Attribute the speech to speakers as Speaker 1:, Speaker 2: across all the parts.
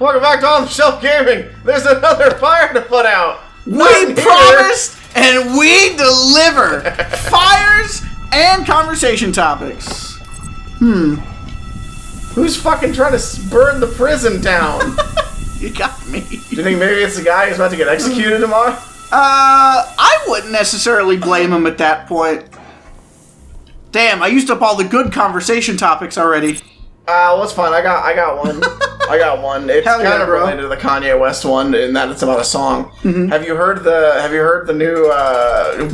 Speaker 1: Welcome back to On the Shelf Gaming. There's another fire to put out.
Speaker 2: We promised and we deliver. Fires and conversation topics.
Speaker 1: Who's fucking trying to burn the prison down?
Speaker 2: You got me.
Speaker 1: Do you think maybe it's the guy who's about to get executed tomorrow?
Speaker 2: I wouldn't necessarily blame him at that point. Damn, I used up all the good conversation topics already.
Speaker 1: Well, it's fine. I got one. It's
Speaker 2: Hell yeah,
Speaker 1: kind of
Speaker 2: bro.
Speaker 1: related to the Kanye West one in that it's about a song.
Speaker 2: Mm-hmm.
Speaker 1: Have you heard the new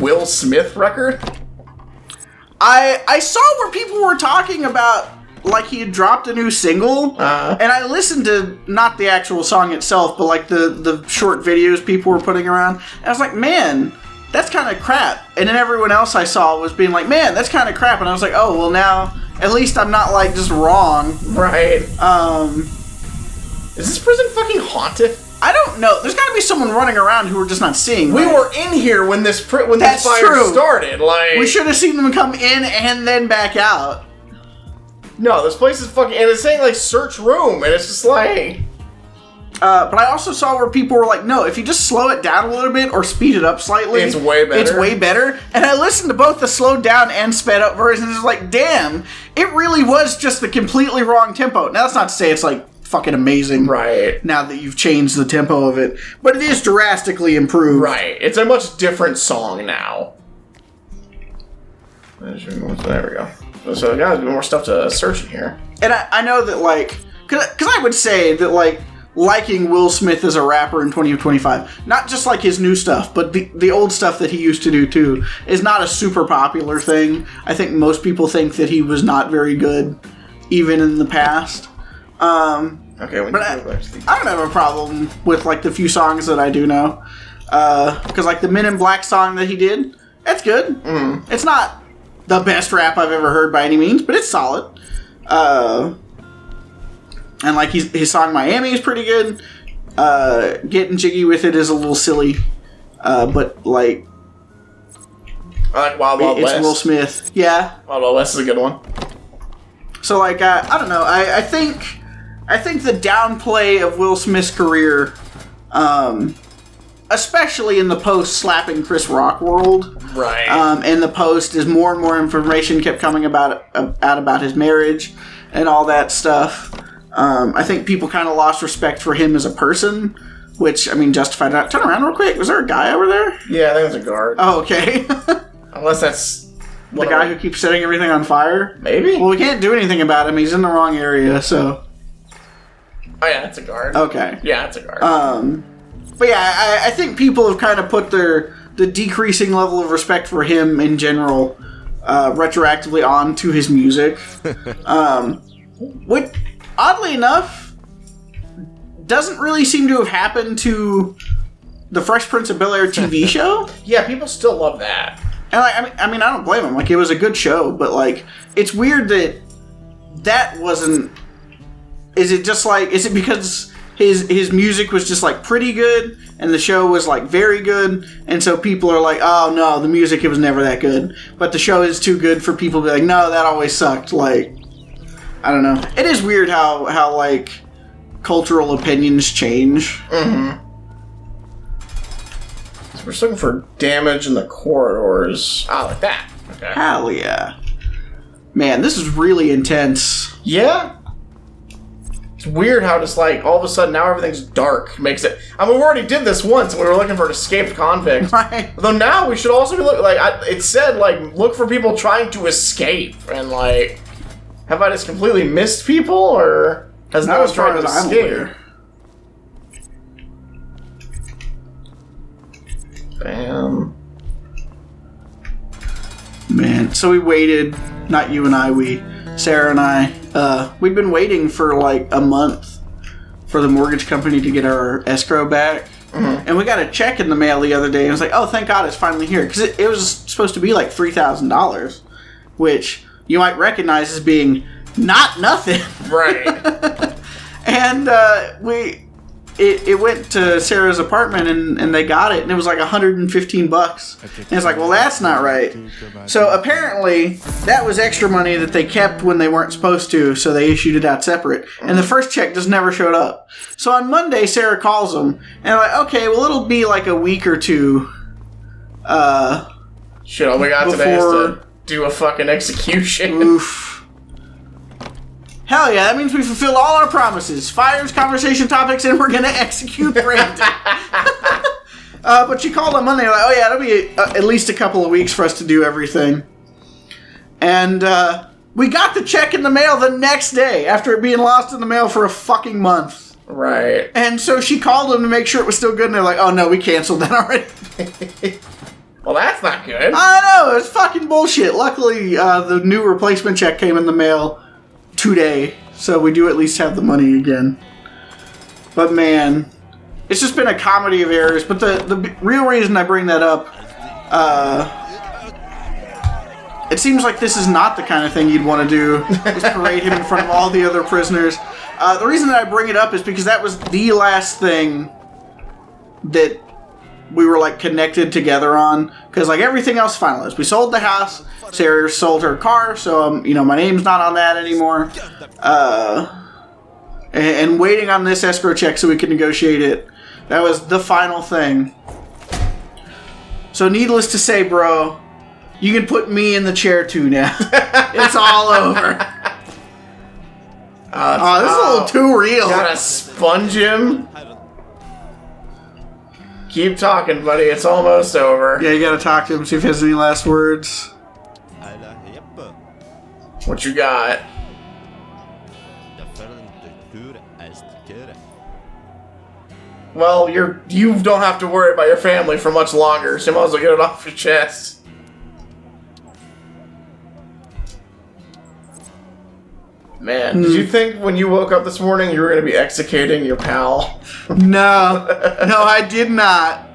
Speaker 1: Will Smith record?
Speaker 2: I saw where people were talking about like he had dropped a new single, and I listened to not the actual song itself, but like the short videos people were putting around, and I was like, man, that's kind of crap. And then everyone else I saw was being like, man, that's kind of crap, and I was like, oh, well now at least I'm not like just wrong.
Speaker 1: Right. Is this prison fucking haunted?
Speaker 2: I don't know. There's got to be someone running around who we're just not seeing.
Speaker 1: We
Speaker 2: right?
Speaker 1: were in here when this fire
Speaker 2: true.
Speaker 1: started. Like,
Speaker 2: we should have seen them come in and then back out.
Speaker 1: No, this place is fucking... And it's saying, like, search room, and it's just like...
Speaker 2: But I also saw where people were like, no, if you just slow it down a little bit or speed it up slightly...
Speaker 1: It's way better.
Speaker 2: It's way better. And I listened to both the slowed down and sped up versions, and it's like, damn, it really was just the completely wrong tempo. Now, that's not to say it's, like, fucking amazing.
Speaker 1: Right.
Speaker 2: Now that you've changed the tempo of it. But it is drastically improved.
Speaker 1: Right. It's a much different song now. There we go. So, guys, more stuff to search in here.
Speaker 2: And I know that, like... Because I would say that, like, liking Will Smith as a rapper in 2025, not just, like, his new stuff, but the old stuff that he used to do, too, is not a super popular thing. I think most people think that he was not very good, even in the past.
Speaker 1: Okay,
Speaker 2: But I don't have a problem with, like, the few songs that I do know. Because, like, the Men in Black song that he did, that's good. It's not the best rap I've ever heard by any means, but it's solid. And, like, his song Miami is pretty good. Getting Jiggy With It is a little silly. But, like...
Speaker 1: I like Wild Wild West.
Speaker 2: It's Will Smith. Yeah.
Speaker 1: Wild Wild West is a good one.
Speaker 2: So, like, I don't know. I think the downplay of Will Smith's career, especially in the post-slapping Chris Rock world,
Speaker 1: right?
Speaker 2: And the post, as more and more information kept coming out about his marriage and all that stuff, I think people kind of lost respect for him as a person, which, I mean, justified that. Turn around real quick. Was there a guy over there?
Speaker 1: Yeah, I think it's a guard.
Speaker 2: Oh, okay.
Speaker 1: Unless that's...
Speaker 2: The guy who keeps setting everything on fire?
Speaker 1: Maybe?
Speaker 2: Well, we can't do anything about him. He's in the wrong area, so...
Speaker 1: Oh, yeah, that's a guard.
Speaker 2: Okay.
Speaker 1: Yeah, that's a guard.
Speaker 2: But yeah, I think people have kind of put the decreasing level of respect for him in general retroactively on to his music. Which, oddly enough, doesn't really seem to have happened to the Fresh Prince of Bel-Air TV show.
Speaker 1: Yeah, people still love that.
Speaker 2: And like, I mean, I don't blame him. Like, it was a good show, but like, it's weird that wasn't... Is it because his music was just like pretty good and the show was like very good, and so people are like, oh no, the music, it was never that good, but the show is too good for people to be like, no, that always sucked. Like, I don't know. It is weird how like cultural opinions change.
Speaker 1: So we're just looking for damage in the corridors. Ah, like that. Okay.
Speaker 2: Hell yeah. Man, this is really intense.
Speaker 1: Yeah? It's weird how just like all of a sudden now everything's dark makes it. I mean, we already did this once and we were looking for an escaped convict.
Speaker 2: Right.
Speaker 1: Though now we should also be looking it said like look for people trying to escape, and like have I just completely missed people, or has no one tried to escape? Bam.
Speaker 2: Man, so we waited, not you and I, Sarah and I, we'd been waiting for like a month for the mortgage company to get our escrow back. And we got a check in the mail the other day, and I was like, oh, thank God it's finally here. Because it was supposed to be like $3,000, which you might recognize as being not nothing.
Speaker 1: Right.
Speaker 2: And it went to Sarah's apartment and they got it, and it was like $115. And it's like, well, that's not right. So apparently that was extra money that they kept when they weren't supposed to, so they issued it out separate. And the first check just never showed up. So on Monday, Sarah calls them, and they're like, okay, well, it'll be like a week or two.
Speaker 1: Shit, all we got today is to do a fucking execution.
Speaker 2: Oof. Hell yeah, that means we fulfilled all our promises. Fires, conversation topics, and we're gonna execute Crandon. But she called on Monday, like, oh yeah, it'll be at least a couple of weeks for us to do everything. And we got the check in the mail the next day, after it being lost in the mail for a fucking month.
Speaker 1: Right.
Speaker 2: And so she called them to make sure it was still good, and they're like, oh no, we canceled that already.
Speaker 1: Well, that's not good.
Speaker 2: I know, it's fucking bullshit. Luckily, the new replacement check came in the mail today, so we do at least have the money again. But man, it's just been a comedy of errors. But the real reason I bring that up, it seems like this is not the kind of thing you'd want to do, is parade him in front of all the other prisoners. The reason that I bring it up is because that was the last thing that we were like connected together on, because like everything else finalized. We sold the house. Sarah sold her car, so my name's not on that anymore. And waiting on this escrow check so we can negotiate it. That was the final thing. So needless to say, bro, you can put me in the chair too now. It's all over. This is a little too real.
Speaker 1: Gotta sponge him. Keep talking, buddy. It's almost over.
Speaker 2: Yeah, you gotta talk to him, see if he has any last words.
Speaker 1: What you got? Well, you don't have to worry about your family for much longer, so you might as well get it off your chest. Man, did you think when you woke up this morning you were going to be executing your pal?
Speaker 2: No, I did not.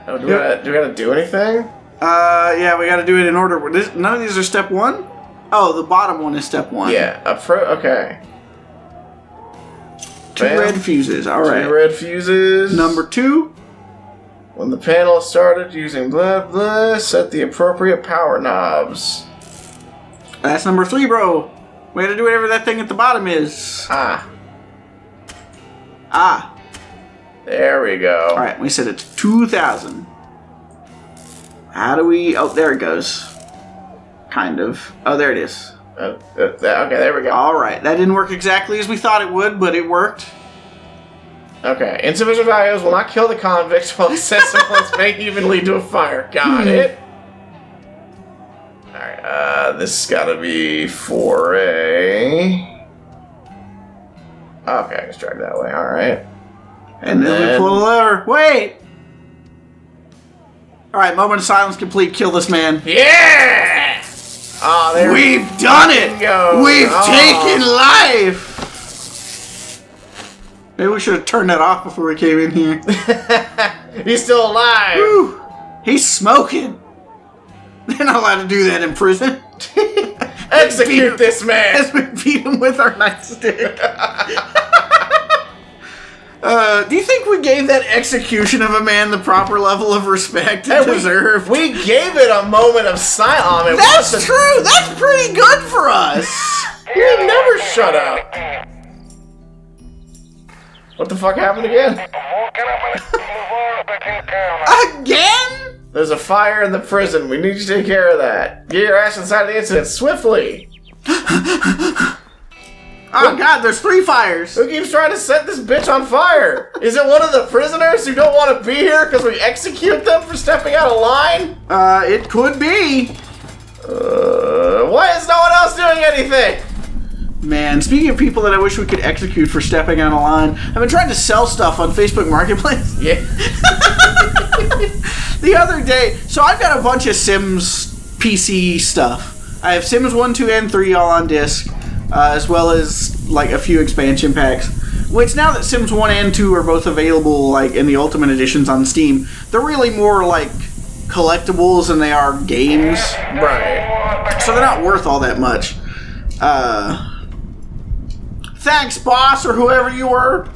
Speaker 1: Oh, do we gotta do anything?
Speaker 2: Yeah, we gotta do it in order. None of these are step 1? Oh, the bottom one is step 1.
Speaker 1: Yeah, okay.
Speaker 2: 2 red fuses, alright.
Speaker 1: 2 red fuses.
Speaker 2: Number 2.
Speaker 1: When the panel started using blah blah, set the appropriate power knobs.
Speaker 2: That's number 3, bro. We gotta do whatever that thing at the bottom is.
Speaker 1: Ah. There we go.
Speaker 2: Alright, we set it to 2,000. How do we... Oh, there it goes. Kind of. Oh, there it is.
Speaker 1: Okay, there we go.
Speaker 2: Alright, that didn't work exactly as we thought it would, but it worked.
Speaker 1: Okay, insufficient values will not kill the convict while accessible may even lead to a fire. Got it. Alright, this has gotta be for a... Okay, let's drag that way, alright.
Speaker 2: And then we pull the lever. Wait! Alright, moment of silence complete. Kill this man.
Speaker 1: Yeah! Oh, there
Speaker 2: We've done it! We've taken life! Maybe we should have turned that off before we came in here.
Speaker 1: He's still alive!
Speaker 2: Woo. He's smoking! They're not allowed to do that in prison.
Speaker 1: Execute this man!
Speaker 2: As we beat him with our nightstick. Do you think we gave that execution of a man the proper level of respect it deserved?
Speaker 1: We gave it a moment of silence.
Speaker 2: That's true! That's pretty good for us!
Speaker 1: We never shut up. What the fuck happened again?
Speaker 2: Again?
Speaker 1: There's a fire in the prison. We need you to take care of that. Get your ass inside the incident swiftly.
Speaker 2: Oh god, there's 3 fires.
Speaker 1: Who keeps trying to set this bitch on fire? Is it one of the prisoners who don't want to be here because we execute them for stepping out of line?
Speaker 2: It could be.
Speaker 1: Why is no one else doing anything?
Speaker 2: Man, speaking of people that I wish we could execute for stepping out of line, I've been trying to sell stuff on Facebook Marketplace.
Speaker 1: Yeah.
Speaker 2: The other day, so I've got a bunch of Sims PC stuff. I have Sims 1, 2, and 3 all on disc. As well as like a few expansion packs, which now that Sims 1 and 2 are both available like in the Ultimate Editions on Steam, they're really more like collectibles than they are games.
Speaker 1: Right.
Speaker 2: So they're not worth all that much. Thanks, boss, or whoever you were.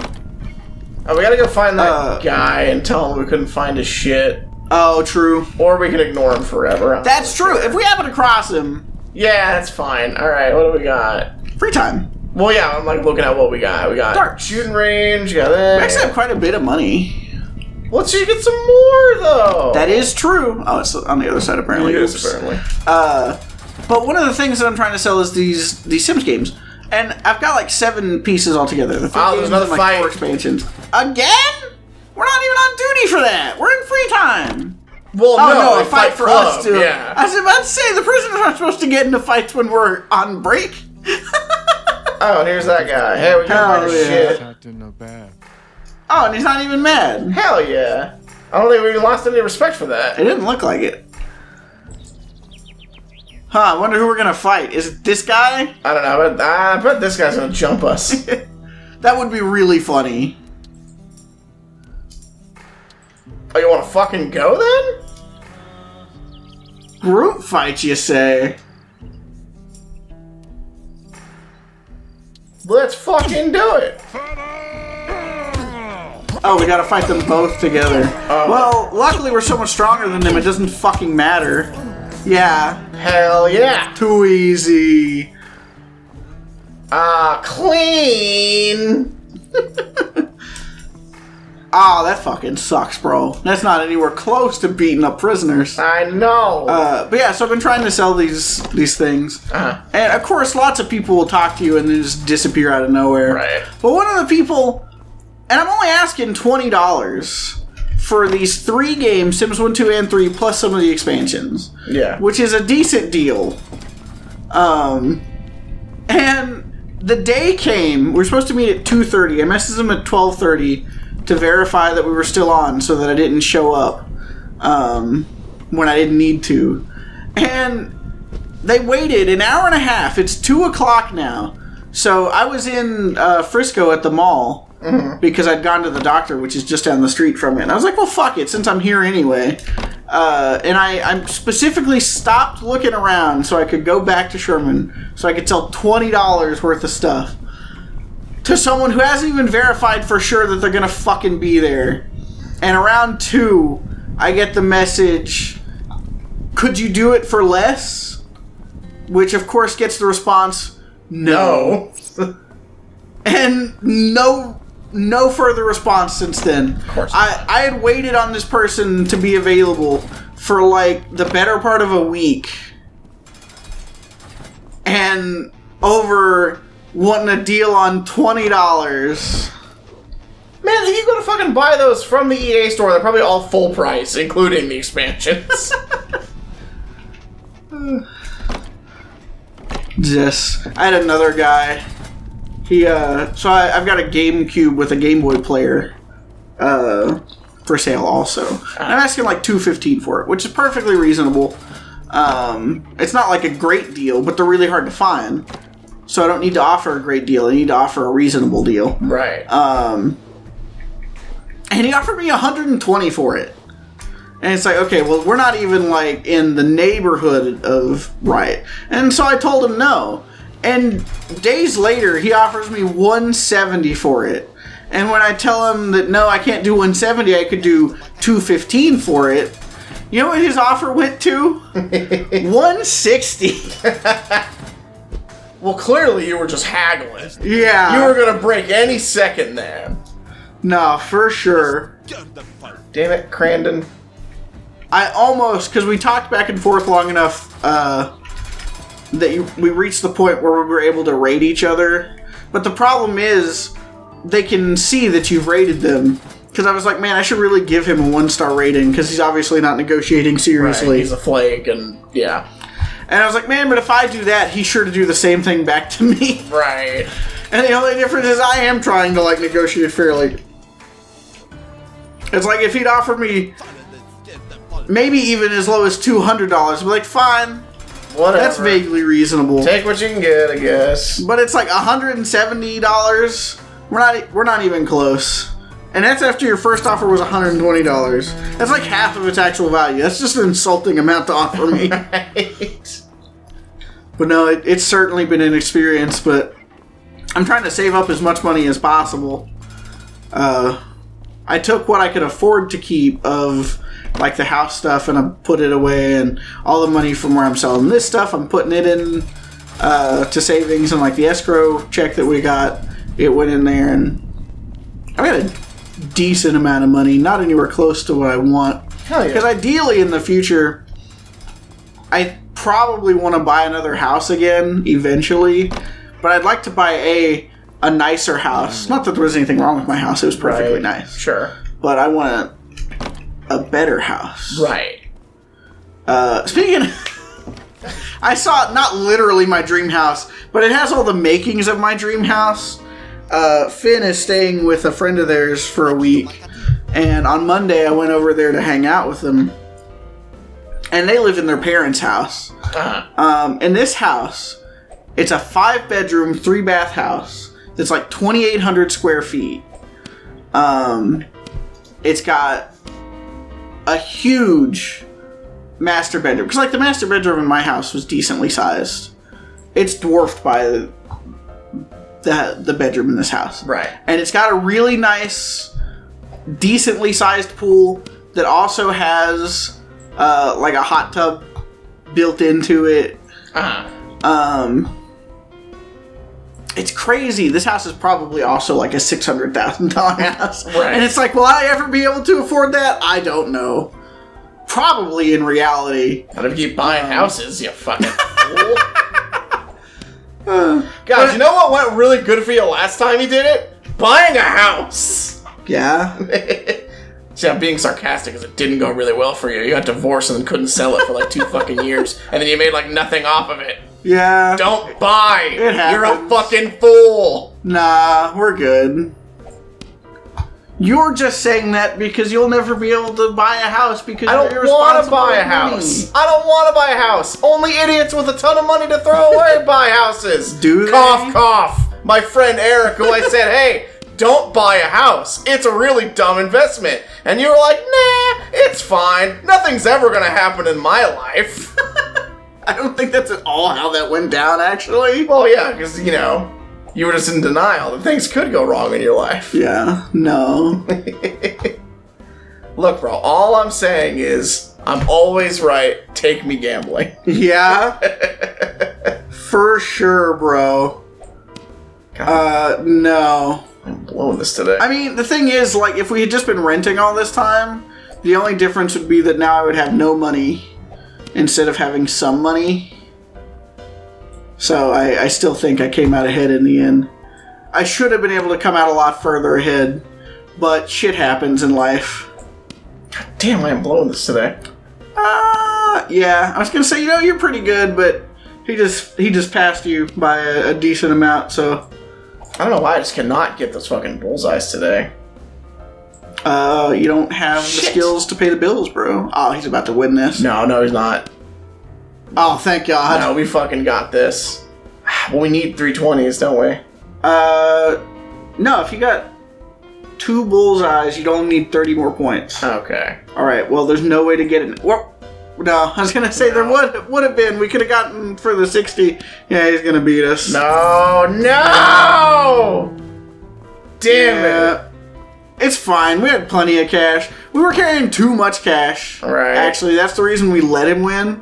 Speaker 1: Oh, we gotta go find that guy and tell him we couldn't find his shit.
Speaker 2: Oh, true.
Speaker 1: Or we can ignore him forever.
Speaker 2: That's true. If we happen to cross him...
Speaker 1: Yeah, that's fine. Alright, what do we got?
Speaker 2: Free time.
Speaker 1: Well, yeah, I'm like looking at what we got. We got
Speaker 2: darts.
Speaker 1: Shooting range, we got that.
Speaker 2: We actually have quite a bit of money.
Speaker 1: Let's just get some more, though.
Speaker 2: That is true. Oh, it's on the other side, apparently.
Speaker 1: It is, apparently.
Speaker 2: But one of the things that I'm trying to sell is these Sims games. And I've got like 7 pieces altogether. The 3 games
Speaker 1: there's another
Speaker 2: and like
Speaker 1: fight.
Speaker 2: 4 expansions. Again? We're not even on duty for that. We're in free time.
Speaker 1: Well,
Speaker 2: no, a fight for
Speaker 1: club,
Speaker 2: us too.
Speaker 1: Yeah.
Speaker 2: I was about to say, the prisoners aren't supposed to get into fights when we're on break.
Speaker 1: Oh, and here's that guy. Hey, we got our shit.
Speaker 2: Oh, and he's not even mad.
Speaker 1: Hell yeah. I don't think we lost any respect for that.
Speaker 2: It didn't look like it. Huh, I wonder who we're gonna fight. Is it this guy?
Speaker 1: I don't know, but I bet this guy's gonna jump us.
Speaker 2: That would be really funny.
Speaker 1: Oh, you wanna fucking go then?
Speaker 2: Group fight, you say?
Speaker 1: Let's fucking do it.
Speaker 2: Oh, we gotta fight them both together. Well, luckily we're so much stronger than them, it doesn't fucking matter. Yeah.
Speaker 1: Hell yeah.
Speaker 2: Too easy.
Speaker 1: Clean.
Speaker 2: That fucking sucks, bro. That's not anywhere close to beating up prisoners.
Speaker 1: I know.
Speaker 2: But yeah, so I've been trying to sell these things. And of course, lots of people will talk to you and then just disappear out of nowhere.
Speaker 1: Right.
Speaker 2: But one of the people, and I'm only asking $20 for these 3 games, Sims 1, 2, and 3, plus some of the expansions.
Speaker 1: Yeah.
Speaker 2: Which is a decent deal. And the day came, we were supposed to meet at 2:30. I messaged them at 12:30 to verify that we were still on so that I didn't show up when I didn't need to. And they waited an hour and a half. It's 2 o'clock now. So I was in Frisco at the mall because I'd gone to the doctor, which is just down the street from it. And I was like, well, fuck it, since I'm here anyway. And I specifically stopped looking around so I could go back to Sherman so I could sell $20 worth of stuff to someone who hasn't even verified for sure that they're gonna fucking be there. And around 2, I get the message, could you do it for less? Which of course gets the response, no. And no further response since then.
Speaker 1: Of course.
Speaker 2: I had waited on this person to be available for like the better part of a week. And over wanting a deal on $20.
Speaker 1: Man, if you go to fucking buy those from the EA store, they're probably all full price, including the expansions.
Speaker 2: I had another guy. So I've got a GameCube with a Game Boy player for sale also. And I'm asking like $215 for it, which is perfectly reasonable. It's not like a great deal, but they're really hard to find. So I don't need to offer a great deal. I need to offer a reasonable deal.
Speaker 1: Right.
Speaker 2: And he offered me $120 for it. And it's like, okay, well, we're not even like in the neighborhood of right. And so I told him no. And days later, he offers me $170 for it. And when I tell him that no, I can't do $170, I could do $215 for it. You know what his offer went to? $160.
Speaker 1: Well, clearly you were just haggling.
Speaker 2: Yeah.
Speaker 1: You were gonna break any second there.
Speaker 2: No, for sure.
Speaker 1: Damn it, Crandon.
Speaker 2: I almost, because we talked back and forth long enough that we reached the point where we were able to rate each other. But the problem is, they can see that you've rated them. Because I was like, man, I should really give him a 1-star rating, because he's obviously not negotiating seriously.
Speaker 1: Right, he's a flake, and yeah.
Speaker 2: And I was like, man, but if I do that, he's sure to do the same thing back to me.
Speaker 1: Right.
Speaker 2: And the only difference is I am trying to, like, negotiate fairly. It's like if he'd offered me maybe even as low as $200, I'd be like, fine.
Speaker 1: Whatever.
Speaker 2: That's vaguely reasonable.
Speaker 1: Take what you can get, I guess.
Speaker 2: But it's like $170. We're not even close. And that's after your first offer was $120. That's like half of its actual value. That's just an insulting amount to offer me.
Speaker 1: Right.
Speaker 2: But no, it's certainly been an experience, but I'm trying to save up as much money as possible. I took what I could afford to keep of like the house stuff and I put it away, and all the money from where I'm selling this stuff, I'm putting it in to savings, and like the escrow check that we got, it went in there, and I got a decent amount of money, not anywhere close to what I want.
Speaker 1: Hell yeah.
Speaker 2: Because ideally in the future, I probably want to buy another house again eventually, but I'd like to buy a nicer house. Not that there was anything wrong with my house, it was perfectly nice.
Speaker 1: Sure.
Speaker 2: But I want a better house.
Speaker 1: Right.
Speaker 2: Speaking of, I saw not literally my dream house, but it has all the makings of my dream house. Finn is staying with a friend of theirs for a week, and on Monday I went over there to hang out with them, and they live in their parents' house. In this house, it's a 5-bedroom, 3-bath house that's like 2,800 square feet. It's got a huge master bedroom. Because, like, the master bedroom in my house was decently sized. It's dwarfed by the bedroom in this house.
Speaker 1: Right.
Speaker 2: And it's got a really nice, decently sized pool that also has, like, a hot tub built into it. It's crazy. This house is probably also like a $600,000 house.
Speaker 1: Right.
Speaker 2: And it's like, will I ever be able to afford that? I don't know. Probably in reality.
Speaker 1: How do you keep buying houses, you fucking fool? Guys, you know what went really good for you last time you did it? Buying a house!
Speaker 2: Yeah.
Speaker 1: See, I'm being sarcastic because it didn't go really well for you. You got divorced and then couldn't sell it for like 2 fucking years. And then you made like nothing off of it.
Speaker 2: Yeah.
Speaker 1: Don't buy!
Speaker 2: It happens.
Speaker 1: You're a fucking fool!
Speaker 2: Nah, we're good. You're just saying that because you'll never be able to buy a house because
Speaker 1: I don't want to buy a house. I don't want to buy a house. Only idiots with a ton of money to throw away buy houses.
Speaker 2: Do they?
Speaker 1: Cough, cough. My friend Eric, who I said, hey, don't buy a house. It's a really dumb investment. And you were like, nah, it's fine. Nothing's ever going to happen in my life.
Speaker 2: I don't think that's at all how that went down, actually.
Speaker 1: Well, yeah, because, you know, you were just in denial that things could go wrong in your life.
Speaker 2: Yeah, no.
Speaker 1: Look, bro, all I'm saying is I'm always right. Take me gambling.
Speaker 2: Yeah. For sure, bro. No.
Speaker 1: I'm blowing this today.
Speaker 2: I mean, the thing is, like, if we had just been renting all this time, the only difference would be that now I would have no money instead of having some money. So I still think I came out ahead in the end. I should have been able to come out a lot further ahead, but shit happens in life.
Speaker 1: God damn, I am blowing this today.
Speaker 2: Yeah. I was gonna say, you know, you're pretty good, but he just passed you by a decent amount, so...
Speaker 1: I don't know why I just cannot get those fucking bullseyes today.
Speaker 2: You don't have the skills to pay the bills, bro. Oh, he's about to win this.
Speaker 1: No, he's not.
Speaker 2: Oh, thank God.
Speaker 1: No, we fucking got this. Well, we need 320s, don't we?
Speaker 2: No, if you got 2 bullseyes, you'd only need 30 more points.
Speaker 1: Okay.
Speaker 2: Alright, well, there's no way to get it. Well, no, I was gonna say there would have been. We could have gotten for the 60. Yeah, he's gonna beat us.
Speaker 1: No! Damn it.
Speaker 2: It's fine. We had plenty of cash. We were carrying too much cash.
Speaker 1: Right.
Speaker 2: Actually, that's the reason we let him win.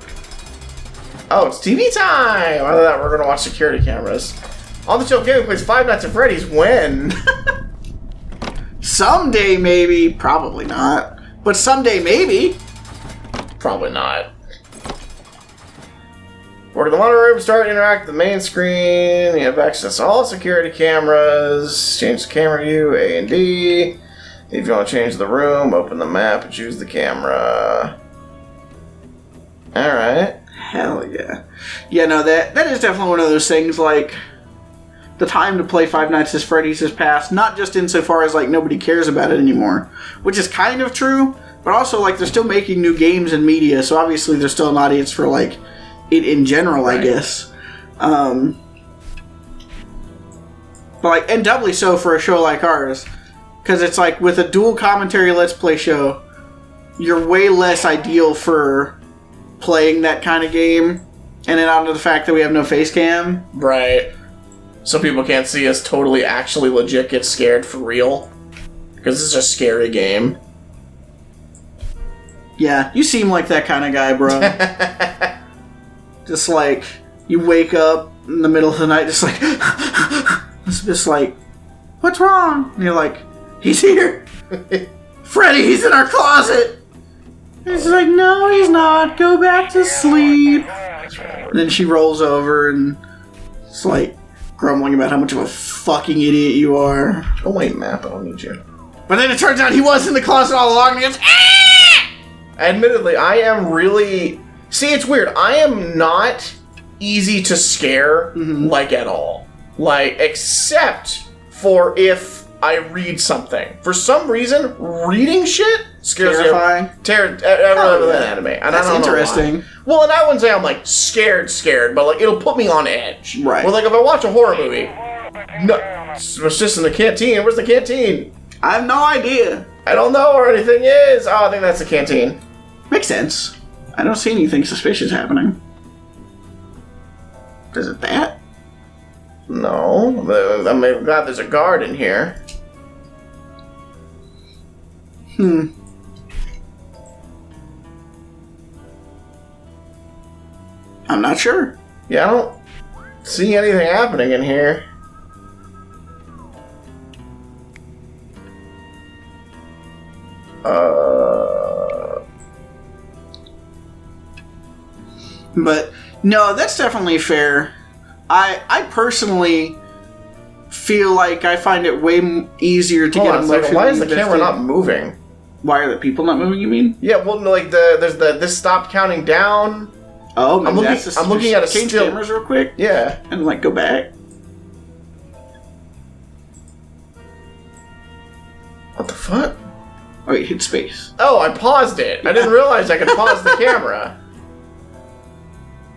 Speaker 1: Oh, it's TV time! I thought we're gonna watch security cameras. On the show Gaming plays Five Nights at Freddy's when?
Speaker 2: Someday, maybe. Probably not. But someday, maybe.
Speaker 1: Probably not. Work in the monitor room, start interact with the main screen. You have access to all security cameras. Change the camera view, A and D. If you want to change the room, open the map and choose the camera. Alright.
Speaker 2: Hell yeah. Yeah, no, that is definitely one of those things, like, the time to play Five Nights at Freddy's has passed, not just insofar as, like, nobody cares about it anymore, which is kind of true, but also, like, they're still making new games and media, so obviously there's still an audience for, like, it in general, I guess. But, like, and doubly so for a show like ours, because it's like, with a dual commentary Let's Play show, you're way less ideal for playing that kind of game, and then onto the fact that we have no face cam.
Speaker 1: Right. So people can't see us totally actually legit get scared for real. because it's a scary game.
Speaker 2: Yeah, you seem like that kind of guy, bro. Just like, you wake up in the middle of the night, just like, it's just like, what's wrong? And you're like, he's here. Freddy, he's in our closet. And he's like, no, he's not. Go back to sleep. And then she rolls over and it's like grumbling about how much of a fucking idiot you are.
Speaker 1: Oh wait, map, I don't need you.
Speaker 2: But then it turns out he was in the closet all along and he goes, ah!
Speaker 1: Admittedly, I am really... See, it's weird. I am not easy to scare, like, at all. Like, except for if I read something. For some reason, reading shit scares
Speaker 2: Terrifying.
Speaker 1: Anime. And
Speaker 2: That's
Speaker 1: I don't
Speaker 2: interesting.
Speaker 1: know why. Well, and I wouldn't say I'm, like, scared, but, like, it'll put me on edge.
Speaker 2: Right.
Speaker 1: Well, like, if I watch a horror movie, no, it's just in the canteen. Where's the canteen?
Speaker 2: I have no idea.
Speaker 1: I don't know where anything is. Oh, I think that's the canteen.
Speaker 2: Makes sense. I don't see anything suspicious happening. Is it that?
Speaker 1: No. I'm glad there's a guard in here.
Speaker 2: I'm not sure.
Speaker 1: Yeah, I don't see anything happening in here.
Speaker 2: But no, that's definitely fair. I personally feel like I find it way easier to get emotionally
Speaker 1: why is the
Speaker 2: invested.
Speaker 1: camera not moving?
Speaker 2: Why are the people not moving, you mean?
Speaker 1: Yeah, well, no, like this stopped counting down.
Speaker 2: Oh, maybe
Speaker 1: I'm looking at a
Speaker 2: change
Speaker 1: still
Speaker 2: cameras real quick.
Speaker 1: Yeah.
Speaker 2: And like go back.
Speaker 1: What the fuck?
Speaker 2: Oh, you hit space.
Speaker 1: Oh, I paused it. I didn't realize I could pause the camera.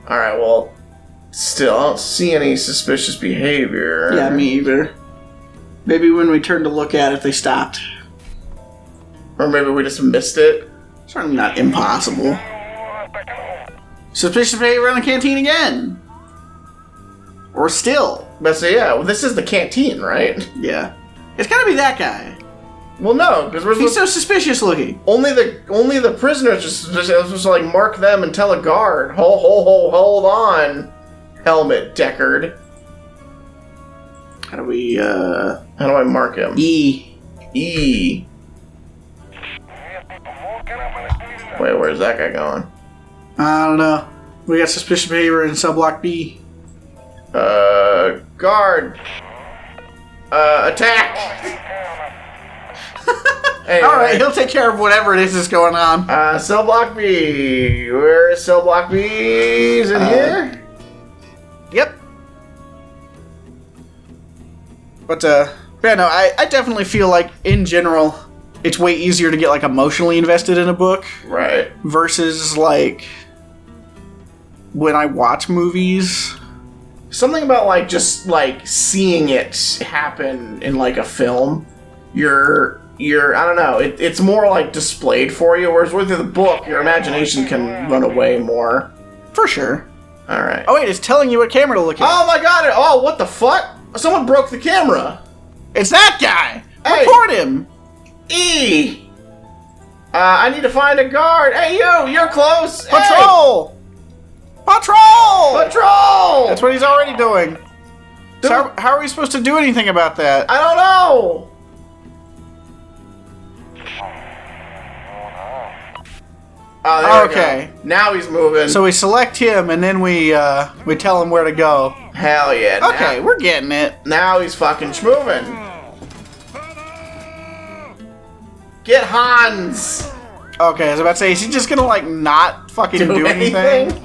Speaker 1: Alright, well, still, I don't see any suspicious behavior.
Speaker 2: Yeah, me either. Maybe when we turned to look at it, they stopped.
Speaker 1: Or maybe we just missed it.
Speaker 2: Certainly not impossible. Suspicious behavior in the canteen again. Or still.
Speaker 1: But so yeah, well, this is the canteen, right?
Speaker 2: Yeah. It's gotta be that guy.
Speaker 1: Well, no, because
Speaker 2: He's so suspicious looking.
Speaker 1: only the prisoners just supposed to like mark them and tell a guard, hold on, helmet Deckard.
Speaker 2: How do we,
Speaker 1: How do I mark him?
Speaker 2: E.
Speaker 1: Wait, where's that guy going?
Speaker 2: I don't know. We got suspicious behavior in subblock B.
Speaker 1: Guard. Attack! Anyway.
Speaker 2: Alright, he'll take care of whatever it is that's going on.
Speaker 1: Cell block B. Where is cell block B? Is it here?
Speaker 2: Yep. But, yeah, no, I definitely feel like, in general, it's way easier to get, like, emotionally invested in a book.
Speaker 1: Right.
Speaker 2: Versus, like, when I watch movies.
Speaker 1: Something about, like, just, like, seeing it happen in, like, a film. I don't know, it's more, like, displayed for you, whereas with the book, your imagination can run away more.
Speaker 2: For sure.
Speaker 1: Alright.
Speaker 2: Oh, wait, it's telling you what camera to look at.
Speaker 1: Oh my god, oh, what the fuck? Someone broke the camera.
Speaker 2: It's that guy!
Speaker 1: Hey.
Speaker 2: Report him!
Speaker 1: E! I need to find a guard. Hey, you're close.
Speaker 2: Patrol! Hey. Patrol!
Speaker 1: Patrol!
Speaker 2: That's what he's already doing. So how are we supposed to do anything about that?
Speaker 1: I don't know. Oh, there
Speaker 2: okay.
Speaker 1: We go. Now he's moving.
Speaker 2: So we select him and then we tell him where to go.
Speaker 1: Hell yeah.
Speaker 2: Okay, we're getting it.
Speaker 1: Now he's fucking schmoving. Get Hans.
Speaker 2: Okay, I was about to say, is he just gonna like not fucking do anything?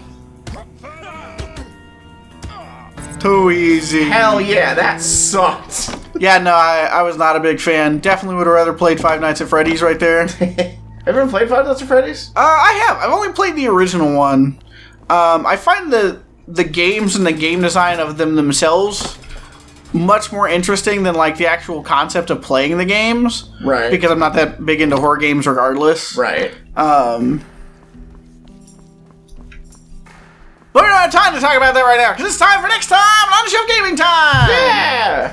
Speaker 2: Too easy.
Speaker 1: Hell yeah, that sucked.
Speaker 2: Yeah, no, I was not a big fan. Definitely would have rather played Five Nights at Freddy's right there.
Speaker 1: Everyone played Five Nights at Freddy's?
Speaker 2: I have. I've only played the original one. I find the games and the game design of them themselves much more interesting than like the actual concept of playing the games.
Speaker 1: Right.
Speaker 2: Because I'm not that big into horror games regardless.
Speaker 1: Right.
Speaker 2: But we don't have time to talk about that right now, because it's time for next time on On The Shelf Gaming Time!
Speaker 1: Yeah!